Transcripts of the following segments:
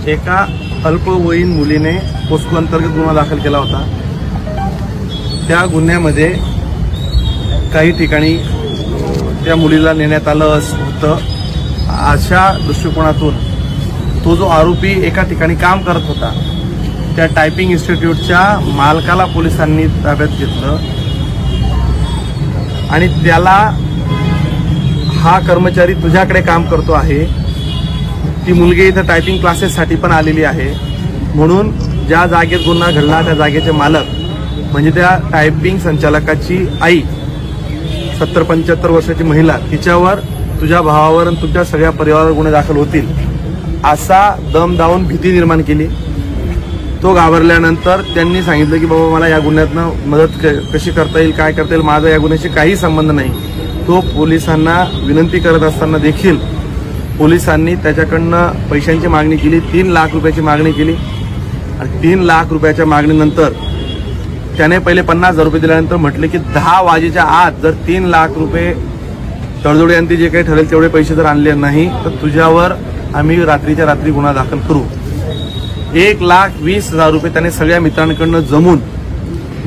एका अल्पवयीन मुलीने पोस्को अंतर्गत गुन्हा दाखल केला होता। त्या गुन्ह्यामध्ये काही ठिकाणी त्या मुलीला नेण्यात आलं होतं। अशा दृष्टिकोनातून तो जो आरोपी एका ठिकाणी काम करत होता त्या टायपिंग इन्स्टिट्यूटच्या मालकाला पोलिसांनी ताब्यात घेतलं आणि त्याला हा कर्मचारी तुझ्याकडे काम करतो आहे, ती मुलगी इथं टायपिंग क्लासेससाठी पण आलेली आहे, म्हणून ज्या जागेत गुन्हा घडला त्या जागेचे मालक म्हणजे त्या टायपिंग संचालकाची आई 70-75 वर्षाची महिला, तिच्यावर तुझ्या भावावर आणि तुमच्या सगळ्या परिवारावर गुन्हे दाखल होतील असा दम दावून भीती निर्माण केली। तो घाबरल्यानंतर त्यांनी सांगितलं की बाबा मला या गुन्ह्यातनं मदत कशी करता येईल, काय करता येईल, माझा या गुन्ह्याशी काही संबंध नाही। तो पोलिसांना विनंती करत असताना देखील पोलिसांनी त्याच्याकडनं पैशांची मागणी केली, 3 लाख रुपयाची मागणी केली आणि 3 लाख रुपयाच्या मागणीनंतर त्याने पहिले 50,000 रुपये दिल्यानंतर म्हटले की 10 वाजेच्या आत जर 3 लाख रुपये तडजोडी यांनी जे काही ठरेल तेवढे पैसे जर आणले नाही तर तुझ्यावर आम्ही रात्रीच्या रात्री गुन्हा दाखल करू। 1,20,000 रुपये त्याने सगळ्या मित्रांकडनं जमून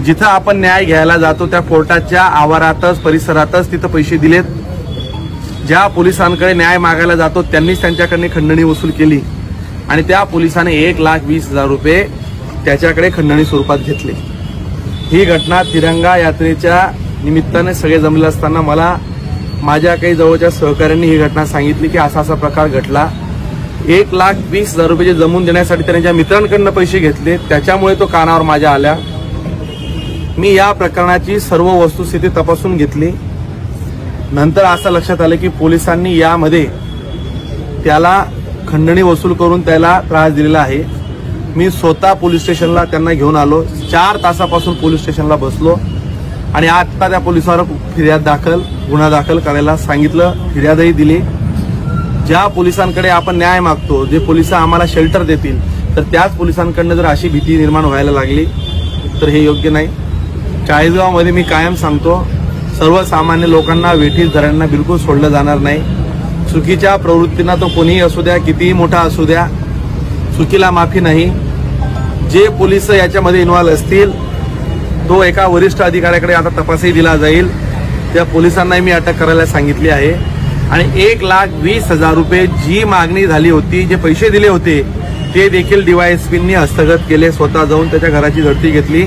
जिथं आपण न्याय घ्यायला जातो त्या कोर्टाच्या आवारातच परिसरातच तिथं पैसे दिलेत। ज्या पोलिसांकडे न्याय मागायला जातो त्यांनीच त्यांच्याकडे खंडणी वसूल केली आणि त्या पोलिसाने 1,20,000 रुपये त्याच्याकडे खंडणी स्वरूपात घेतले। ही घटना तिरंगा यात्रेच्या निमित्ताने सगळे जमले असताना मला माझ्या काही जवळच्या सहकाऱ्यांनी ही घटना सांगितली की असा प्रकार घडला। 1,20,000 रुपये जमून देण्यासाठी त्यांच्या मित्रांकडून पैसे घेतले, त्याच्यामुळे तो कानावर माझ्या आल्या। मी या प्रकरणाची सर्व वस्तुस्थिती तपासून घेतली। नंतर असं लक्षात आलं की पोलिसांनी यामध्ये त्याला खंडणी वसूल करून त्याला त्रास दिलेला आहे। मी स्वतः पोलीस स्टेशनला त्यांना घेऊन आलो, 4 तासापासून पोलीस स्टेशनला बसलो आणि आता त्या पोलिसावर गुन्हा दाखल करायला सांगितलं, फिर्यादही दिली। ज्या पोलिसांकडे आपण न्याय मागतो, जे पोलिस आम्हाला शेल्टर देतील, तर त्याच पोलिसांकडनं जर अशी भीती निर्माण व्हायला लागली तर हे योग्य नाही। चाळीसगावमध्ये मी कायम सांगतो, सर्वसामान्य लोकांना वेठीस धरण्यांना बिलकुल सोडलं जाणार नाही। चुकीच्या प्रवृत्तींना तो कोणीही असू द्या, कितीही मोठा असू द्या, चुकीला माफी नाही। जे पोलिस याच्यामध्ये इन्व्हॉल्व असतील तो एका वरिष्ठ अधिकाऱ्याकडे आता तपासही दिला जाईल। त्या पोलिसांनाही मी अटक करायला सांगितली आहे आणि 1,20,000 रुपये जी मागणी झाली होती, जे पैसे दिले होते ते देखील डीवायएसपींनी हस्तगत केले, स्वतः जाऊन त्याच्या घराची झडती घेतली।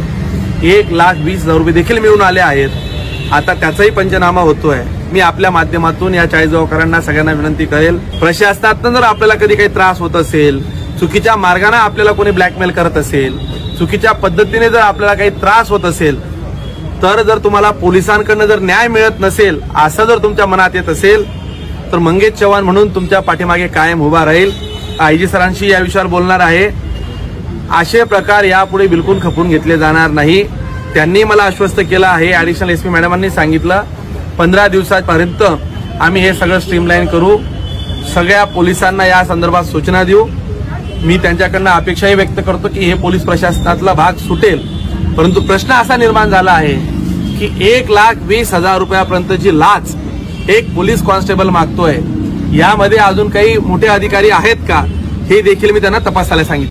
1,20,000 रुपये देखील मिळून आले आहेत। आता त्याचाही पंचनामा होतोय। मी आपल्या माध्यमातून या चाळीसगावकरांना सगळ्यांना विनंती करेल, प्रशासनातून जर आपल्याला कधी काही त्रास होत असेल, चुकीच्या मार्गाने आपल्याला कोणी ब्लॅकमेल करत असेल, चुकीच्या पद्धतीने जर आपल्याला काही त्रास होत असेल, तर जर तुम्हाला पोलिसांकडून जर न्याय मिळत नसेल असं जर तुमच्या मनात येत असेल तर मंगेश चव्हाण म्हणून तुमच्या पाठीमागे कायम उभा राहील। आयजी सरांशी या विषयावर बोलणार आहे। असे प्रकार यापुढे बिलकुल खपून घेतले जाणार नाही। त्यांनी मला आश्वस्त केलं आहे, ऍडिशनल एसपी मॅडमांनी सांगितलं 15 दिवसापर्यंत आम्ही हे सगळं स्ट्रीमलाईन करू, सगळ्या पोलिसांना या संदर्भात सूचना देऊ। मी त्यांच्याकडनं अपेक्षाही व्यक्त करतो की हे पोलीस प्रशासनातला भाग सुटेल, परंतु प्रश्न असा निर्माण झाला आहे की 1,20,000 रुपयापर्यंतची लाच एक पोलीस कॉन्स्टेबल मागतोय। यामध्ये अजून काही मोठे अधिकारी आहेत का हे देखील मी त्यांना तपासायला सांगितलं।